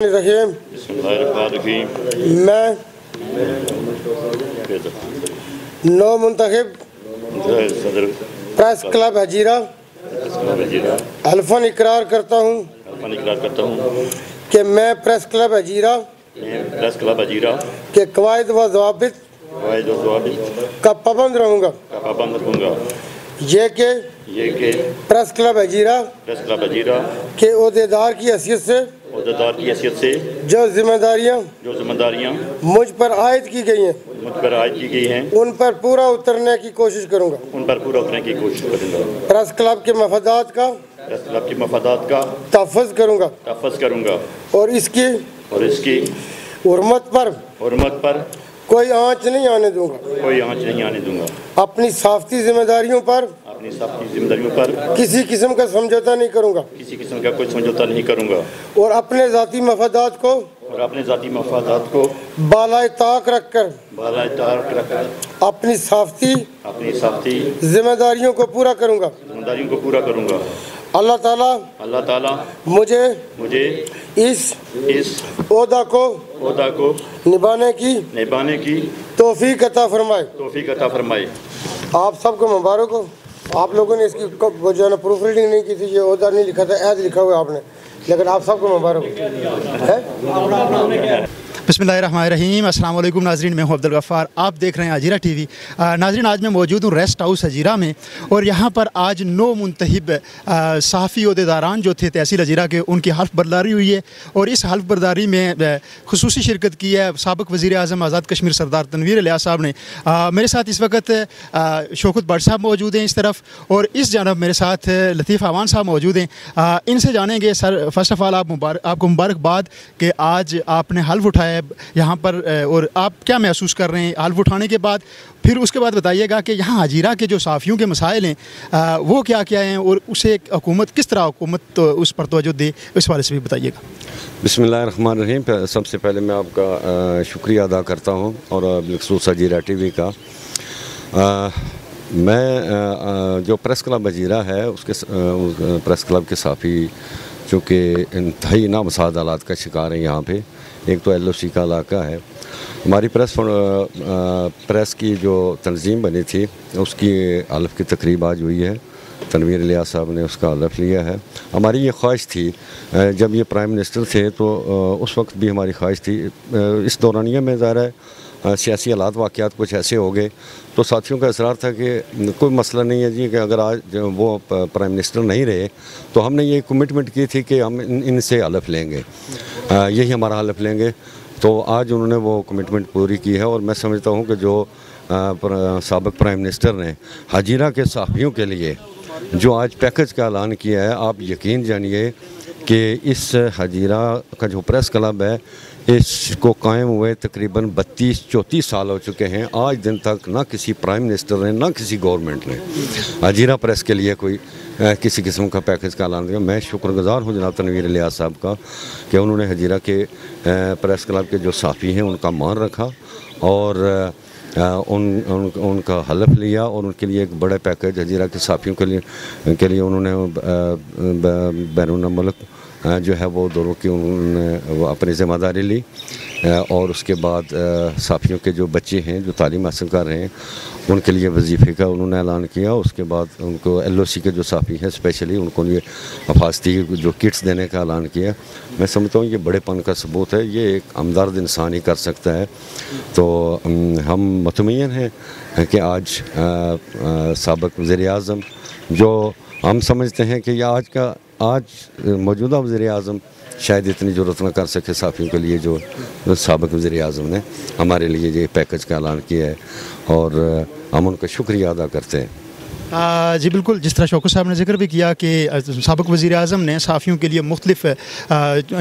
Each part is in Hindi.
रहीम। मैं नौ मुंतखब प्रेस क्लब हजीरा हल्फन इकरार करता हूँ कि मैं प्रेस क्लब हजीरा के कवायद व ज़वाबित का पाबंद रहूँगा। ये कि प्रेस क्लब हजीरा के ओहदेदार की हैसियत से जो जिम्मेदारियाँ मुझ पर आयद की गई हैं उन पर पूरा उतरने की कोशिश करूँगा। प्रेस क्लब के मफादात का तहफ़्फ़ुज़ करूँगा और इसकी हुर्मत पर कोई आँच नहीं आने दूँगा। अपनी साफ़ती जिम्मेदारियों पर किसी किस्म का समझौता नहीं करूँगा और अपने ज़ाती मफादात को बालाए ताक रखकर अपनी साफ़ती जिम्मेदारियों को पूरा करूँगा। अल्लाह ताला मुझे इस ओहदा को निभाने की तौफीक अता फरमाए। आप सबको मुबारक हो। आप लोगों ने इसकी जो है ना प्रूफ रीडिंग नहीं की थी, ये ओहदा नहीं लिखा था, ऐद लिखा हुआ आपने, लेकिन आप सबको मुबारक है। बिस्मिल्लाहिर्रहमानिर्रहीम। अस्सलाम वालेकुम नाज़रीन, मैं हूं अब्दुल गफ़्फ़ार। आप देख रहे हैं हजीरा टीवी। नाज़रीन, आज मैं मौजूद हूं रेस्ट हाउस हजीरा में और यहां पर आज 9 मुंतखब सहाफ़ी ओहदेदारान जो थे तहसील हजीरा के, उनकी हल्फ बर्दारी हुई है और इस हल्फ बर्दारी में खुसूसी शिरकत की है साबिक़ वज़ीर आज़म आज़ाद कश्मीर सरदार तनवीर इलियास साहब ने। मेरे साथ इस वक्त शौकत भट्ट साहब मौजूद हैं इस तरफ, और इस जानब मेरे साथ लतीफ़ आवान साहब मौजूद हैं। इनसे जानेंगे सर, फर्स्ट ऑफ़ ऑल आपको मुबारकबाद कि आज आपने हल्फ उठाया यहाँ पर, और आप क्या महसूस कर रहे हैं हल्फ उठाने के बाद। फिर उसके बाद बताइएगा कि यहाँ हजीरा के जो साफ़ियों के मसाइल हैं वो क्या क्या हैं और उसे हुकूमत किस तरह हुकूमत उस पर तवज्जो दे, इस वाले से भी बताइएगा। बिस्मिल्लाहिर्रहमानिर्रहीम। सबसे पहले मैं आपका शुक्रिया अदा करता हूँ और बिलखुसूस हजीरा टीवी का। मैं जो प्रेस क्लब हजीरा है उसके प्रेस क्लब के साफ़ी चूँकि इंतहाई नामसाद हालात का शिकार हैं यहाँ पे। एक तो LOC का इलाका है। हमारी प्रेस की जो तंजीम बनी थी उसकी हल्फ की तकरीब आज हुई है। तनवीर इलियास साहब ने उसका हल्फ लिया है। हमारी ये ख्वाहिश थी, जब ये प्राइम मिनिस्टर थे तो उस वक्त भी हमारी ख्वाहिश थी। इस दौरानिया में ज़ाहिर है सियासी हालात वाक़यात कुछ ऐसे हो गए तो साथियों का इसरार था कि कोई मसला नहीं है जी, कि अगर आज वो प्राइम मिनिस्टर नहीं रहे तो हमने ये कमिटमेंट की थी कि हम इनसे हल्फ लेंगे, यही हमारा हल्फ लेंगे। तो आज उन्होंने वो कमिटमेंट पूरी की है और मैं समझता हूँ कि जो साबिक़ प्राइम मिनिस्टर ने हजीरा के साफ़ियों के लिए जो आज पैकेज का ऐलान किया है, आप यकीन जानिए कि इस हजीरा का जो प्रेस क्लब है इसको कायम हुए तकरीबन 32-34 साल हो चुके हैं। आज दिन तक ना किसी प्राइम मिनिस्टर ने ना किसी गवर्नमेंट ने हजीरा प्रेस के लिए कोई किसी किस्म का पैकेज का ऐलान दिया। मैं शुक्रगुज़ार हूँ जनाब तनवीर इलियास साहब का कि उन्होंने हजीरा के प्रेस क्लब के जो साफ़ी हैं उनका मान रखा और उनका हल्फ लिया और उनके लिए एक बड़ा पैकेज हजीरा के साफ़ियों के लिए उन्होंने बैरून मुल्क जो है वो दोनों की उन्होंने वो अपनी ज़िम्मेदारी ली। और उसके बाद साफ़ियों के जो बच्चे हैं जो तालीम हासिल कर रहे हैं उनके लिए वजीफ़े का उन्होंने ऐलान किया। उसके बाद उनको LOC के जो साफ़ी हैं स्पेशली उनको ये हफाजती जो किट्स देने का ऐलान किया। मैं समझता हूँ ये बड़ेपन का सबूत है, ये एक हमदर्द इंसान ही कर सकता है। तो हम मुतमईन हैं कि आज साबिक़ वज़ीर आज़म जो हम समझते हैं कि आज मौजूदा वज़ीर आज़म शायद इतनी ज़रूरत न कर सके साफ़ियों के लिए, जो साबिक़ वज़ीर आज़म ने हमारे लिए ये पैकेज का ऐलान किया है और हम उनका शुक्रिया अदा करते हैं। जी बिल्कुल, जिस तरह शौकत साहब ने जिक्र भी किया कि साबिक़ वज़ीर आज़म ने साफ़ियों के लिए मुख्तलिफ़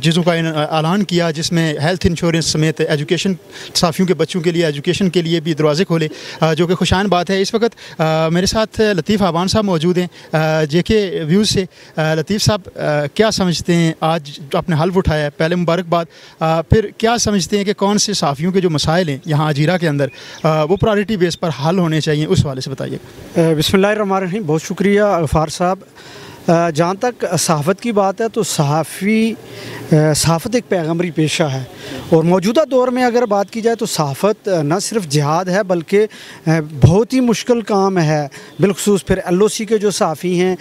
चीज़ों का ऐलान किया, जिसमें हेल्थ इंश्योरेंस समेत एजुकेशन, साफ़ियों के बच्चों के लिए एजुकेशन के लिए भी दरवाज़े खोले, जो कि खुशान बात है। इस वक्त मेरे साथ लतीफ़ आवान साहब मौजूद हैं JK व्यूज़ से। लतीफ़ साहब, क्या समझते हैं आज आपने हल्फ उठाया है, पहले मुबारकबाद, फिर क्या समझते हैं कि कौन से साफ़ियों के जो मसाइल हैं यहाँ हजीरा के अंदर वो प्रायोरिटी बेस पर हल होने चाहिए, उस हवाले से बताइए। बिस्मिल्लाहिर्रहमानिर्रहीम। बहुत शुक्रिया गफ़ार साहब। जहाँ तक सहाफ़त की बात है तो सहाफ़त एक पैगम्बरी पेशा है और मौजूदा दौर में अगर बात की जाए तो सहाफ़त न सिर्फ जिहाद है बल्कि बहुत ही मुश्किल काम है। बिलखुसूस फिर LOC के जो सहाफ़ी हैं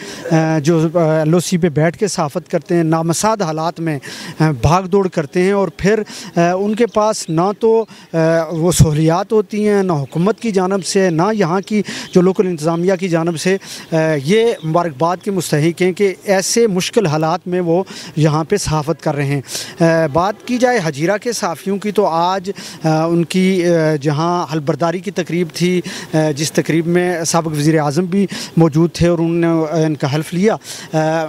जो LOC पे बैठ के सहाफ़त करते हैं, नामसाद हालात में भाग दौड़ करते हैं और फिर उनके पास ना तो वो सहूलियात होती हैं, ना हुकूमत की जानिब से, ना यहाँ की जो लोकल इंतज़ामिया की जानिब से। ये मुबारकबाद के मुस्तहिक़ हैं कि ऐसे मुश्किल हालात में वो यहाँ पे सहाफ़त कर रहे हैं। बात की जाए हजीरा के सहाफ़ियों की तो आज उनकी जहाँ हलबरदारी की तकरीब थी, जिस तकरीब में साबिक़ वज़ीर-ए-आज़म भी मौजूद थे और उन्होंने इनका हल्फ़ लिया।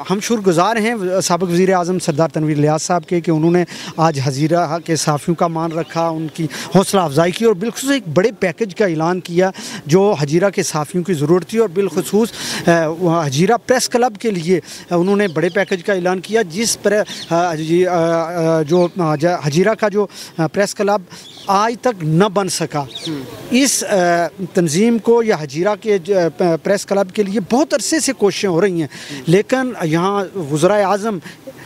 हम शुक्रगुज़ार हैं साबिक़ वज़ीर-ए-आज़म सरदार तनवीर इलियास साहब के कि उन्होंने आज हजीरा के सहाफ़ियों का मान रखा, उनकी हौसला अफजाई की और बिलखुसूस एक बड़े पैकेज का ऐलान किया जो हजीरा के सहाफ़ियों की ज़रूरत थी। और बिलखुसूस हजीरा प्रेस क्लब के लिए उन्होंने बड़े पैकेज का ऐलान किया, जिस पर जो हजीरा का जो प्रेस क्लब आज तक न बन सका। इस तंजीम को या हजीरा के प्रेस क्लब के लिए बहुत अरसे से कोशिशें हो रही हैं, लेकिन यहाँ वज़ीर-ए-आज़म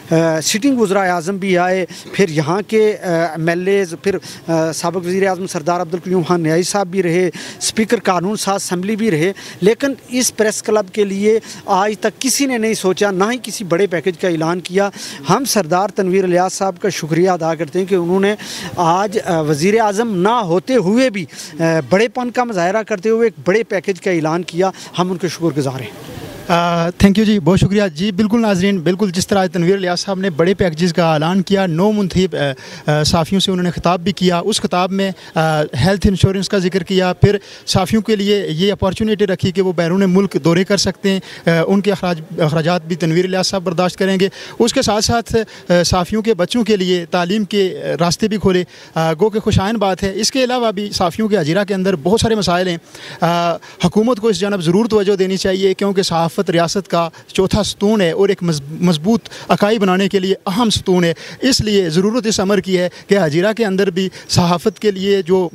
सिटिंग वज़ीर-ए-आज़म भी आए, फिर यहाँ के MLAs, फिर साबिक़ वज़ीर-ए-आज़म सरदार अब्दुल क़य्यूम खान न्याई साहब भी रहे, स्पीकर कानून साज असम्बली भी रहे, लेकिन इस प्रेस क्लब के लिए आज तक किसी ने नहीं सोचा, ना ही किसी बड़े पैकेज का ऐलान किया। हम सरदार तनवीर इलियास साहब का शुक्रिया अदा करते हैं कि उन्होंने आज वज़ीर-ए-आज़म ना होते हुए भी बड़ेपन का मुज़ाहरा करते हुए एक बड़े पैकेज का ऐलान किया। हम उनके शुक्रगुज़ार हैं। थैंक यू जी, बहुत शुक्रिया जी। बिल्कुल नाज़रीन, बिल्कुल जिस तरह तनवीर इलियास साहब ने बड़े पैकेजेस का ऐलान किया, 9 मुंतखब सहाफ़ियों से उन्होंने खिताब भी किया। उस खिताब में हेल्थ इंश्योरेंस का जिक्र किया, फिर सहाफ़ियों के लिए ये अपॉर्चुनिटी रखी कि वो बैरून मुल्क दौरे कर सकते हैं, उनके अखराजात भी तनवीर इलियास साहब बर्दाश्त करेंगे। उसके साथ साथ सहाफ़ियों के बच्चों के लिए तालीम के रास्ते भी खोले, गो के खुशाइन बात है। इसके अलावा भी सहाफ़ियों के हजीरा के अंदर बहुत सारे मसाइल हैं। हुकूमत को इस जानब ज़रूर तवज्जो देनी चाहिए, क्योंकि सहाफ़त रियासत का चौथा सतून है और एक मजबूत अकाई बनाने के लिए अहम सतून है। इसलिए ज़रूरत इस अमर की है कि हजीरा के अंदर भी सहाफ़त के लिए जो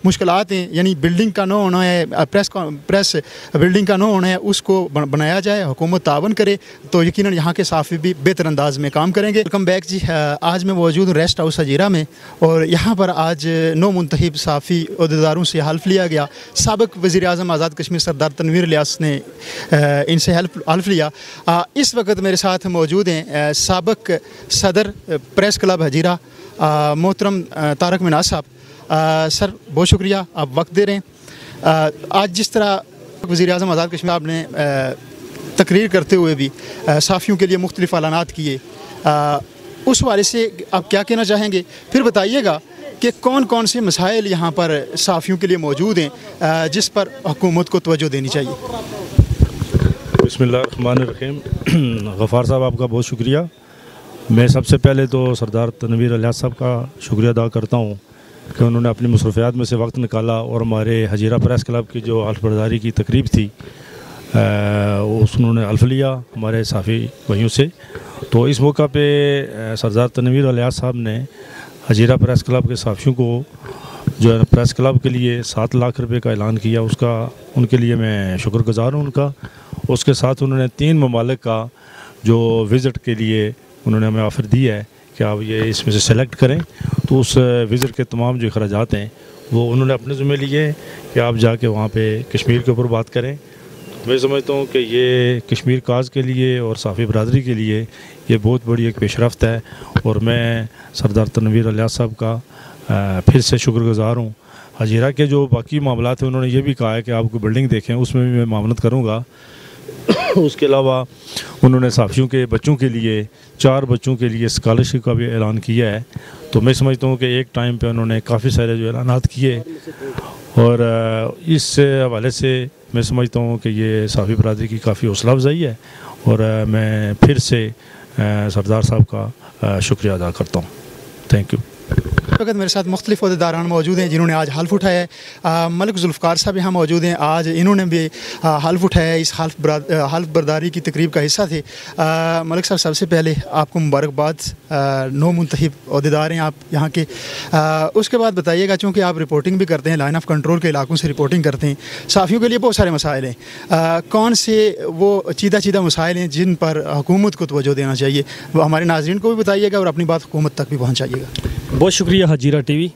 मुश्किलात हैं, यानी बिल्डिंग का न होना है, प्रेस बिल्डिंग का न होना है, उसको बनाया जाए, हुकूमत तावन करे तो यकीनन यहाँ के सहाफ़ी भी बेहतर अंदाज में काम करेंगे। वेलकम बैक जी। आज मैं मौजूद हूँ रेस्ट हाउस हजीरा में और यहाँ पर आज 9 मुंतखब सहाफ़ी अहदेदारों से हल्फ लिया गया। साबिक़ वज़ीर-ए-आज़म आज़ाद कश्मीर सरदार तनवीर इलियास ने इनसे हल्फ लिया। इस वक्त मेरे साथ मौजूद हैं साबिक़ सदर प्रेस क्लब हजीरा मोहतरम तारक मिनाज साहब। सर बहुत शुक्रिया, आप वक्त दे रहे हैं। आज जिस तरह वज़ीर-ए-आज़म आज़ाद कश्मीर साहब ने तकरीर करते हुए भी सहाफ़ियों के लिए मुख्तलिफ़ ऐलानात किए, उस हवाले से आप क्या कहना चाहेंगे? फिर बताइएगा कि कौन कौन से मसाइल यहाँ पर सहाफ़ियों के लिए मौजूद हैं जिस पर हुकूमत को तवज्जो देनी चाहिए। बिस्मिल्लाहिर्रहमानिर्रहीम। गफ़ार साहब आपका बहुत शुक्रिया। मैं सबसे पहले तो सरदार तनवीर इलियास साहब का शुक्रिया अदा करता हूँ कि उन्होंने अपनी मसरूफ़ियात में से वक्त निकाला और हमारे हजीरा प्रेस क्लब की जो हल्फ़बरदारी की तकरीब थी उन्होंने हल्फ़ लिया हमारे सहाफ़ी भाइयों से। तो इस मौका पे सरदार तनवीर इलियास साहब ने हजीरा प्रेस क्लब के सहाफ़ियों को जो है प्रेस क्लब के लिए 7 लाख रुपए का ऐलान किया, उसका उनके लिए मैं शुक्रगुज़ार हूँ उनका। उसके साथ उन्होंने 3 ममालिक का जो विज़िट के लिए उन्होंने हमें ऑफ़र दिया है कि आप ये इसमें से सेलेक्ट करें, तो उस विज़िट के तमाम जो अखराजात हैं वो उन्होंने अपने ज़िम्मे लिए कि आप जाके वहाँ पे कश्मीर के ऊपर बात करें। मैं समझता हूँ कि ये कश्मीर काज के लिए और सहाफ़ी बरादरी के लिए ये बहुत बड़ी एक पेशरफ्त है और मैं सरदार तनवीर इलियास साहब का फिर से शुक्रगुज़ार हूँ। हजीरा के जो बाकी मामलात हैं उन्होंने ये भी कहा है कि आपको बिल्डिंग देखें, उसमें भी मैं मामलत करूँगा। उसके अलावा उन्होंने सहाफ़ियों के बच्चों के लिए 4 बच्चों के लिए स्कॉलरशिप का भी ऐलान किया है। तो मैं समझता हूँ कि एक टाइम पे उन्होंने काफ़ी सारे जो ऐलानात किए और इस हवाले से मैं समझता हूँ कि ये सहाफ़ी बरादरी की काफ़ी हौसला अफजाई है और मैं फिर से सरदार साहब का शुक्रिया अदा करता हूँ। Thank you. वक्त मेरे साथ मुख्तलिफ अहदेदारान मौजूद हैं जिन्होंने आज हल्फ उठाया है। मलिक जुल्फ़कार साहब यहाँ मौजूद हैं, आज इन्होंने भी हल्फ उठाया है, इस हल्फ बर्दारी की तकरीब का हिस्सा थे। मलिक साहब, सबसे पहले आपको मुबारकबाद, नौ मुंतखब अहदेदार हैं आप यहाँ के। उसके बाद बताइएगा, चूँकि आप रिपोर्टिंग भी करते हैं, लाइन ऑफ कंट्रोल के इलाकों से रिपोर्टिंग करते हैं, सहाफ़ियों के लिए बहुत सारे मसाइल हैं, कौन से वो चीदा मसाइल हैं जिन पर हुकूमत को तवज्जो देना चाहिए, वो हमारे नाज़रीन को भी बताइएगा और अपनी बात हुकूमत तक भी पहुँचाइएगा। बहुत शुक्रिया हजीरा टीवी।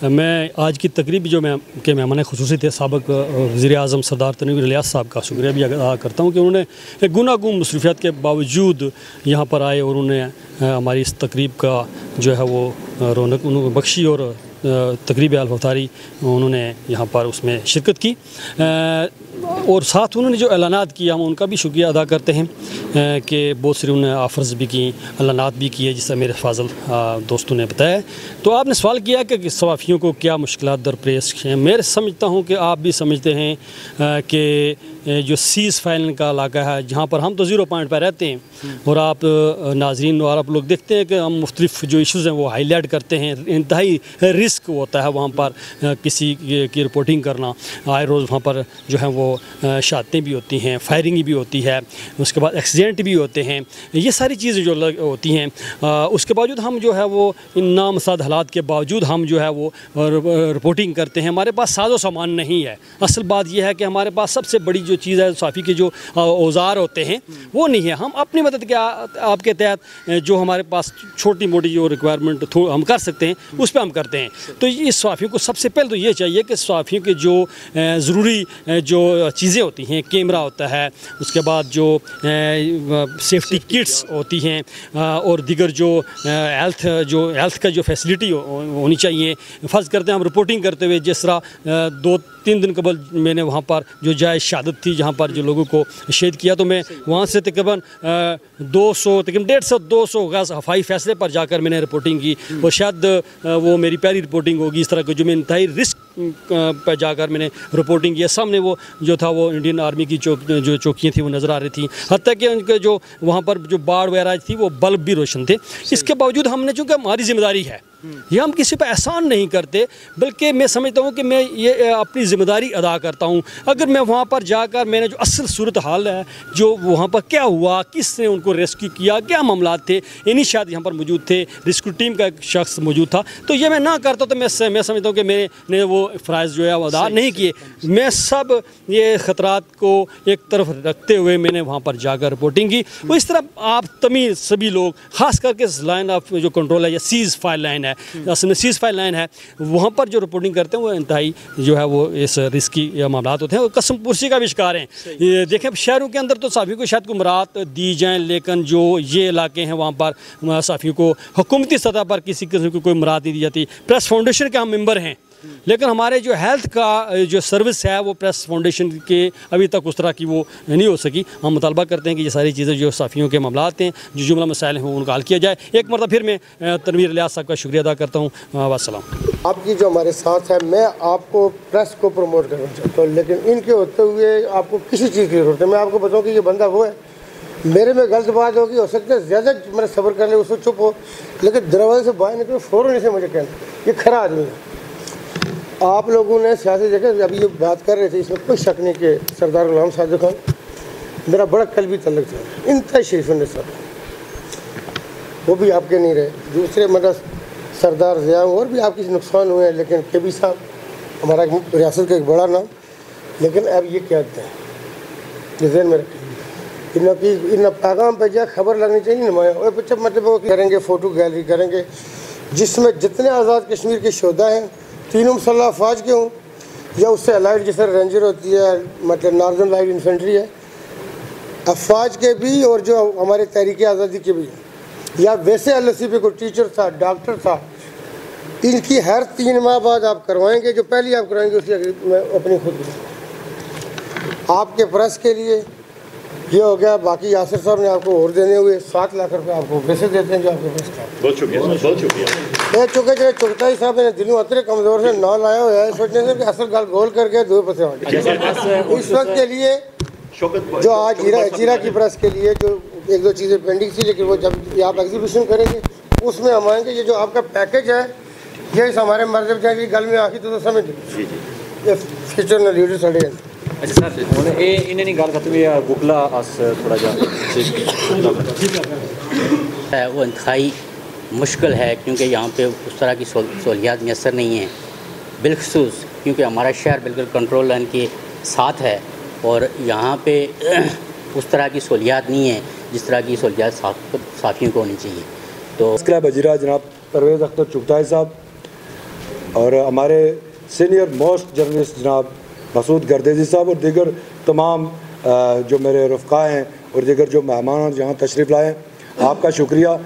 मैं आज की तकरीब जो मैं के मेहमान खुसूसी थे साबिक़ वज़ीर-ए-आज़म सरदार तनवीर इलियास साहब का शुक्रिया भी अदा करता हूँ कि उन्होंने एक गुनागुम मसरूफियत के बावजूद यहाँ पर आए और उन्होंने हमारी इस तकरीब का जो है वो रौनक उन्होंने बख्शी और तकरीब अल-वफ़ारी उन्होंने यहाँ पर उसमें शिरकत की और साथ उन्होंने जो ऐलानात किया हम उनका भी शुक्रिया अदा करते हैं कि बहुत सारी उन्होंने ऑफ़र्स भी की, ऐलानात भी किए, जिससे मेरे फाज़ल दोस्तों ने बताया। तो आपने सवाल किया कि सहाफ़ियों को क्या मुश्किलात दरपेश हैं। मैं समझता हूँ कि आप भी समझते हैं कि जो सीज़ फाइल का इलाका है जहाँ पर हम तो ज़ीरो पॉइंट पर रहते हैं और आप नाज़रीन और आप लोग देखते हैं कि हम मुख्तलिफ़ जो इश्यूज़ हैं वो हाईलाइट करते हैं। इंतहाई रिस्क होता है वहाँ पर किसी की रिपोर्टिंग करना। आए रोज़ वहाँ पर जो है वो शहादतें भी होती हैं, फायरिंग भी होती है, उसके बाद एक्सीडेंट भी होते हैं, ये सारी चीज़ें जो होती हैं। उसके बावजूद हम जो है वो इन नामसाद हालात के बावजूद हम जो है वो रिपोर्टिंग करते हैं। हमारे पास साजो सामान नहीं है। असल बात यह है कि हमारे पास सबसे बड़ी जो चीज़ है सहाफ़ी के जो औज़ार होते हैं वो नहीं है। हम अपनी मदद के आपके तहत जो हमारे पास छोटी मोटी जो रिक्वायरमेंट हम कर सकते हैं उस पर हम करते हैं। तो इस सहाफ़ियों को सबसे पहले तो ये चाहिए कि सहाफ़ियों के जो ज़रूरी जो चीज़ें होती हैं, कैमरा होता है, उसके बाद जो सेफ्टी किट्स होती हैं और दीगर जो हेल्थ का जो फैसिलिटी होनी चाहिए। फ़र्ज़ करते हैं हम रिपोर्टिंग करते हुए जिस तरह 2-3 दिन कबल मैंने वहाँ पर जो जाए शहादत थी जहाँ पर जो लोगों को शहीद किया, तो मैं वहाँ से तकरीबन 150-200 गज़ हवाई फैसले पर जाकर मैंने रिपोर्टिंग की और शायद वो मेरी पहली रिपोर्टिंग होगी इस तरह की जो मैं इंतहाई रिस्क पर जाकर मैंने रिपोर्टिंग किया। सामने वो जो था वो इंडियन आर्मी की जो चौकियाँ थी वो नज़र आ रही थी, हत्ता कि उनके जो वहाँ पर जो बाढ़ वगैरह थी वो बल्ब भी रोशन थे। इसके बावजूद हमने, चूँकि हमारी ज़िम्मेदारी है, ये हम किसी पर एहसान नहीं करते, बल्कि मैं समझता हूँ कि मैं ये अपनी ज़िम्मेदारी अदा करता हूँ। अगर मैं वहाँ पर जाकर मैंने जो असल सूरत हाल है, जो वहाँ पर क्या हुआ, किसने उनको रेस्क्यू किया, क्या मामला थे, इन्हीं शायद यहाँ पर मौजूद थे, रेस्क्यू टीम का एक शख्स मौजूद था, तो ये मैं ना करता तो मैं समझता हूँ कि मैंने वो फ़राइज़ जो है वो अदा नहीं किए। मैं सब ये ख़तरात को एक तरफ रखते हुए मैंने वहाँ पर जाकर रिपोर्टिंग की। वो इस तरह आप तमीज़ सभी लोग, ख़ास करके लाइन ऑफ जो कंट्रोल है या सीज़ फायर लाइन है, असल में सीज़ फायर लाइन है, वहाँ पर जो रिपोर्टिंग करते हैं वो इंतहाई जो है वो इस रिस्की मामला होते हैं, वो कसम पुरसी का भी शिकार हैं। ये देखें, शहरों के अंदर तो सहाफ़ियों को शायद मराहत दी जाएँ, लेकिन जो ये इलाके हैं वहाँ पर सहाफ़ियों को हुकूमती सतह पर किसी किस्म की कोई मराहत नहीं दी जाती। प्रेस फाउंडेशन के हम मेंबर हैं, लेकिन हमारे जो हेल्थ का जो सर्विस है वो प्रेस फाउंडेशन के अभी तक उस तरह की वो नहीं हो सकी। हम मुतालबा करते हैं कि ये सारी चीज़ें जो सहाफ़ियों के मामलात हैं, जो जुमला मसाइल हैं, वो उनका हल किया जाए। एक मरतबा फिर मैं तनवीर इलियास साहब का शुक्रिया अदा करता हूँ। वस्सलाम। आपकी जो हमारे साथ है, मैं आपको प्रेस को प्रमोट करना चाहता हूँ, लेकिन इनके होते हुए आपको किसी चीज़ की ज़रूरत है। मैं आपको बताऊँ कि ये बंदा वो है, मेरे में गलत बात होगी, हो सकता है ज़्यादा मैंने सब्र कर लिया, उसको चुप हो, लेकिन दरवाजे से बाहर निकले फ़ौरन से मुझे कहना ये खरा आदमी है। आप लोगों ने सियासी जगह अभी ये बात कर रहे थे, इसमें कोई शक नहीं कि सरदार गुलाम सादिक खान मेरा बड़ा कल्बी तल्लुक था, इंतहा शरीफ साहब, वो भी आपके नहीं रहे, दूसरे मतलब सरदार ज़िया और भी आपके नुकसान हुए हैं, लेकिन KB साहब हमारा रियासत का एक बड़ा नाम। लेकिन अब ये क्या है, ये ज़हन में रखें, इन पैगाम पर जो खबर लगनी चाहिए नुमाया, और बच्चे मतलब वो करेंगे, फ़ोटो गैलरी करेंगे जिसमें जितने आज़ाद कश्मीर के शोधा हैं, तीनों मुसल्लह अफवाज के हों या उससे अलाइड जैसे रेंजर होती है, मतलब नॉर्दर्न लाइट इन्फेंट्री है, अफवाज के भी और जो हमारे तहरीक आज़ादी के भी, या वैसे LSC पे कोई टीचर था, डॉक्टर था, इनकी हर 3 माह बाद आप करवाएंगे, जो पहले आप करवाएंगे उसकी मैं अपनी खुद आपके प्रेस के लिए ये हो गया। बाकी यासिर साहब ने आपको और देने हुए 7 लाख रुपये आपको वैसे देते हैं जो आपके पास था। बहुत शुक्रिया, बहुत शुक्रिया। चुके जो चुगताई साहब ने दिलों अतरे कमज़ोर से ना लाया हुआ है, सोचने से कि असल गल गोल करके 2 पैसे इस वक्त के लिए जो आज जीरा की प्रेस के लिए जो 1-2 चीज़ें पेंडिंग थी, लेकिन वो जब आप एग्जीबिशन करेंगे उसमें हम आएँगे। ये जो आपका पैकेज है यही हमारे मर्द की गल में आखी तो समझ ये फ्यूचर न लीडर साढ़े अच्छा सर हुण इन्हें नहीं गल खत्म या बुकला अस थोड़ा जा वो इंतहाई मुश्किल है क्योंकि यहाँ पे उस तरह की सहूलियात मैसर नहीं है, बिलखसूस क्योंकि हमारा शहर बिल्कुल कंट्रोल लाइन के साथ है और यहाँ पे उस तरह की सहूलियात नहीं है जिस तरह की सहूलियात साथियों को होनी चाहिए। तो प्रेस वजीरा जनाब परवेज़ अख्तर चुगताई साहब और हमारे सीनियर मोस्ट जर्नलिस्ट जनाब मसूद गर्देजी साहब और दीगर तमाम जो मेरे रफ़क़ा हैं और दीगर जो मेहमान यहाँ तशरीफ़ लाए, आपका शुक्रिया।